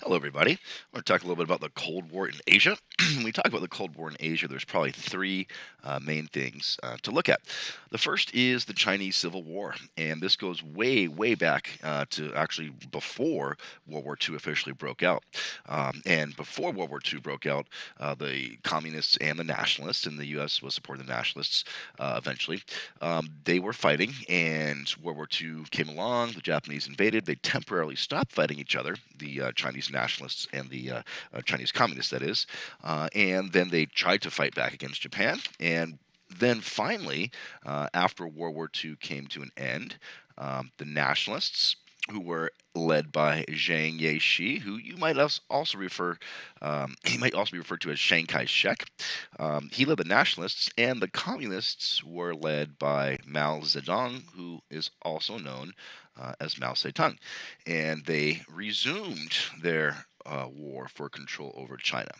Hello, everybody. I want to talk a little bit about the Cold War in Asia. When we talk about the Cold War in Asia, there's probably three main things to look at. The first is the Chinese Civil War, and this goes way, way back to actually before World War II officially broke out. And before World War II broke out, the communists and the nationalists, and the U.S. was supporting the nationalists eventually, they were fighting, and World War II came along. The Japanese invaded. They temporarily stopped fighting each other, the Chinese nationalists and the Chinese communists, that is. And then they tried to fight back against Japan. And then finally, after World War II came to an end, the nationalists, who were led by Zhang Yeshi, who you might also refer, he might also be referred to as Chiang Kai-shek. He led the nationalists, and the communists were led by Mao Zedong, who is also known as Mao Zedong. And they resumed their war for control over China.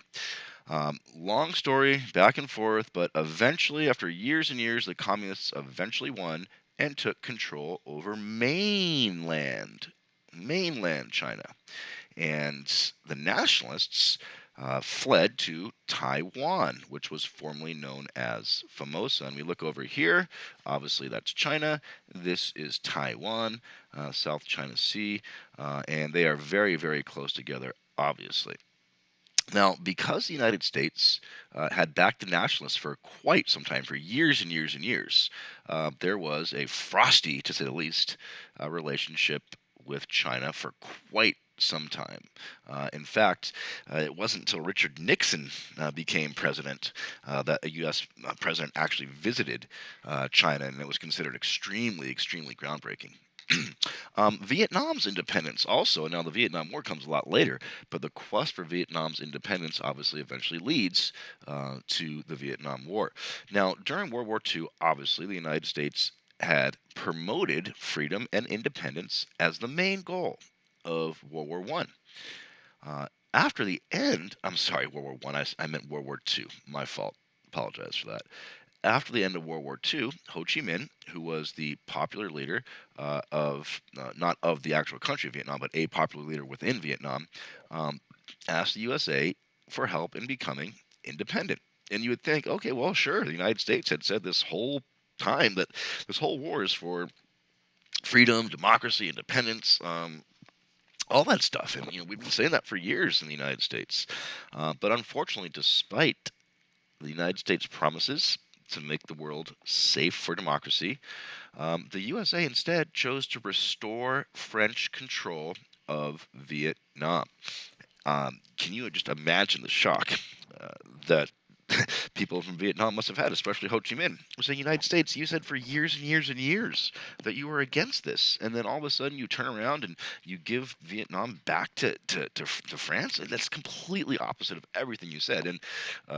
Long story, back and forth, but eventually, after years and years, the communists eventually won and took control over mainland China. And the nationalists fled to Taiwan, which was formerly known as Formosa. And we look over here, obviously that's China. This is Taiwan, South China Sea, and they are very, very close together, obviously. Now, because the United States had backed the nationalists for quite some time, for years and years and years, there was a frosty, to say the least, relationship with China for quite some time. In fact, it wasn't until Richard Nixon became president that a U.S. President actually visited China, and it was considered extremely, extremely groundbreaking. Vietnam's independence also, now the Vietnam War comes a lot later, but the quest for Vietnam's independence obviously eventually leads to the Vietnam War. Now, during World War II, obviously the United States had promoted freedom and independence as the main goal of World War One. After the end, I'm sorry, World War One, I meant World War II. My fault. Apologize for that. After the end of World War II, Ho Chi Minh, who was the popular leader of not of the actual country of Vietnam, but a popular leader within Vietnam, um, asked the USA for help in becoming independent. And you would think, okay, well, sure, the United States had said this whole time that this whole war is for freedom, democracy, independence, all that stuff. And we've been saying that for years in the United States. But unfortunately, despite the United States promises to make the world safe for democracy, the USA instead chose to restore French control of Vietnam. Can you just imagine the shock that people from Vietnam must have had, especially Ho Chi Minh? Was the United States, you said for years and years and years that you were against this, and then all of a sudden you turn around and you give Vietnam back to France? That's completely opposite of everything you said. And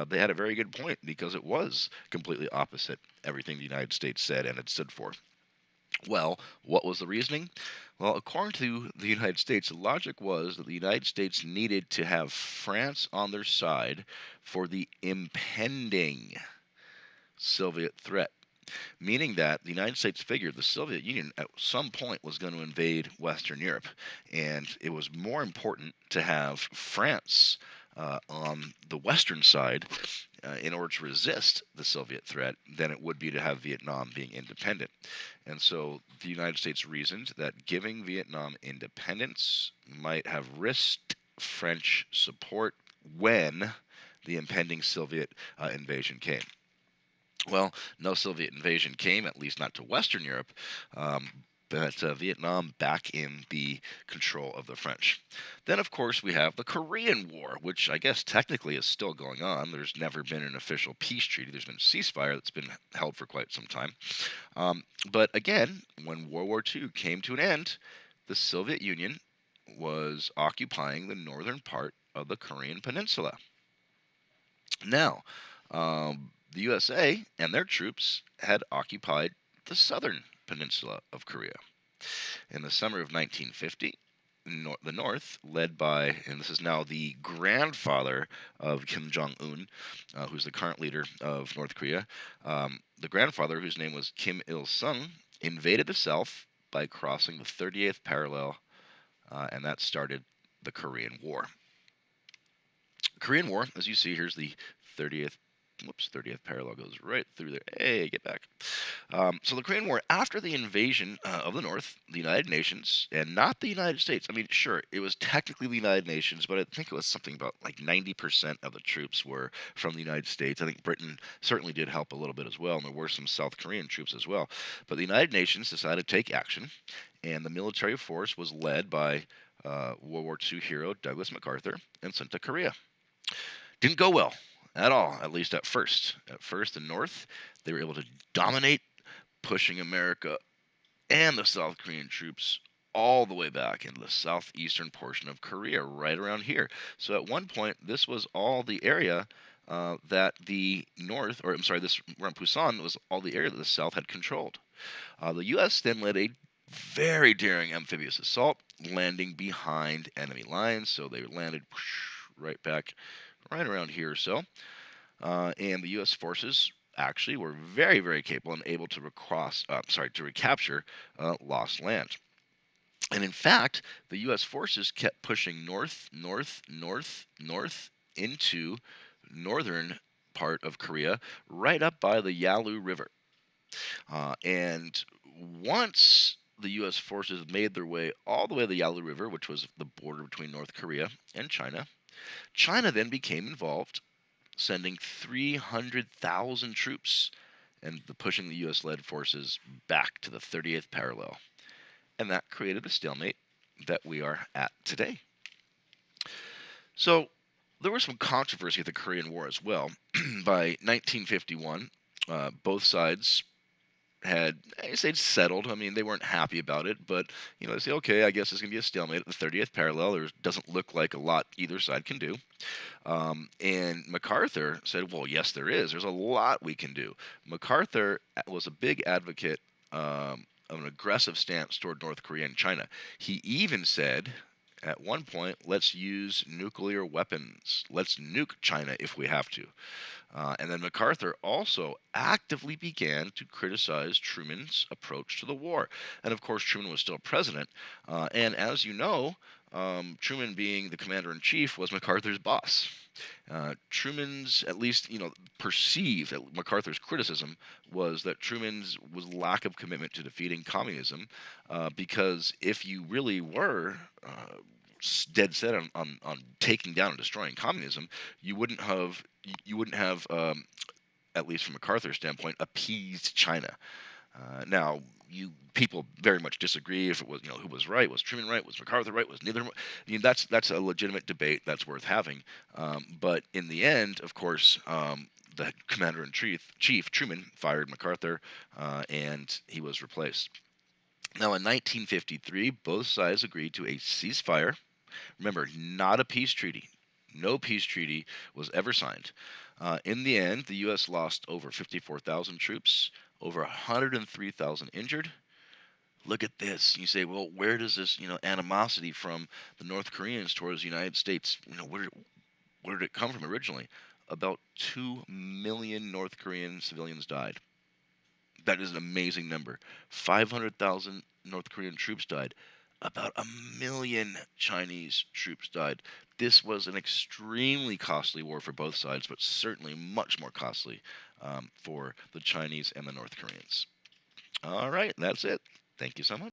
they had a very good point, because it was completely opposite everything the United States said and it stood for. Well, what was the reasoning? Well, according to the United States, the logic was that the United States needed to have France on their side for the impending Soviet threat, meaning that the United States figured the Soviet Union at some point was going to invade Western Europe, and it was more important to have France on the Western side in order to resist the Soviet threat than it would be to have Vietnam being independent. And so the United States reasoned that giving Vietnam independence might have risked French support when the impending Soviet invasion came. Well, no Soviet invasion came, at least not to Western Europe, but Vietnam back in the control of the French. Then, of course, we have the Korean War, which I guess technically is still going on. There's never been an official peace treaty. There's been a ceasefire that's been held for quite some time. But again, when World War II came to an end, the Soviet Union was occupying the northern part of the Korean Peninsula. Now, the USA and their troops had occupied the southern peninsula of Korea. In the summer of 1950, the North, led by, and this is now the grandfather of Kim Jong Un, who's the current leader of North Korea, the grandfather, whose name was Kim Il sung, invaded the South by crossing the 38th parallel, and that started the Korean War. Korean War, as you see, here's the 30th. Whoops, 30th parallel goes right through there. Hey, get back. So the Korean War, after the invasion of the North, the United Nations, and not the United States. I mean, sure, it was technically the United Nations, but I think it was something about like 90% of the troops were from the United States. I think Britain certainly did help a little bit as well, and there were some South Korean troops as well. But the United Nations decided to take action, and the military force was led by World War II hero Douglas MacArthur and sent to Korea. Didn't go well at all, at least at first. At first, the North, they were able to dominate, pushing America and the South Korean troops all the way back into the southeastern portion of Korea, right around here. So at one point, this was all the area that the North, or I'm sorry, this around Busan was all the area that the South had controlled. The U.S. then led a very daring amphibious assault, landing behind enemy lines. So they landed right back, right around here or so. And the U.S. forces actually were very, very capable and able to to recapture lost land. And in fact, the U.S. forces kept pushing north, north, north, north into northern part of Korea, right up by the Yalu River. And once the U.S. forces made their way all the way to the Yalu River, which was the border between North Korea and China, China then became involved, sending 300,000 troops and pushing the U.S. led forces back to the 30th parallel. And that created the stalemate that we are at today. So there was some controversy at the Korean War as well. By 1951, both sides had, I say, settled. I mean, they weren't happy about it, but they say, okay, I guess it's gonna be a stalemate at the 30th parallel. There doesn't look like a lot either side can do. And MacArthur said, well, yes, there is. There's a lot we can do. MacArthur was a big advocate of an aggressive stance toward North Korea and China. He even said, at one point, let's use nuclear weapons. Let's nuke China if we have to. And then MacArthur also actively began to criticize Truman's approach to the war. And of course, Truman was still president. And as you know, Truman, being the commander in chief, was MacArthur's boss. Truman's, at least, perceived MacArthur's criticism was that Truman's was lack of commitment to defeating communism, because if you really were dead set on taking down and destroying communism, you wouldn't have at least from MacArthur's standpoint, appeased China. Now, you people very much disagree if it was, who was right. Was Truman right? Was MacArthur right? Was neither? I mean, that's a legitimate debate that's worth having. But in the end, of course, the commander in chief Truman fired MacArthur, and he was replaced. Now, in 1953, both sides agreed to a ceasefire. Remember, not a peace treaty. No peace treaty was ever signed. In the end, the U.S. lost over 54,000 troops, over 103,000 injured. Look at this. You say, well, where does this, animosity from the North Koreans towards the United States, where did it come from originally? About 2 million North Korean civilians died. That is an amazing number. 500,000 North Korean troops died. About 1 million Chinese troops died. This was an extremely costly war for both sides, but certainly much more costly for the Chinese and the North Koreans. All right, that's it. Thank you so much.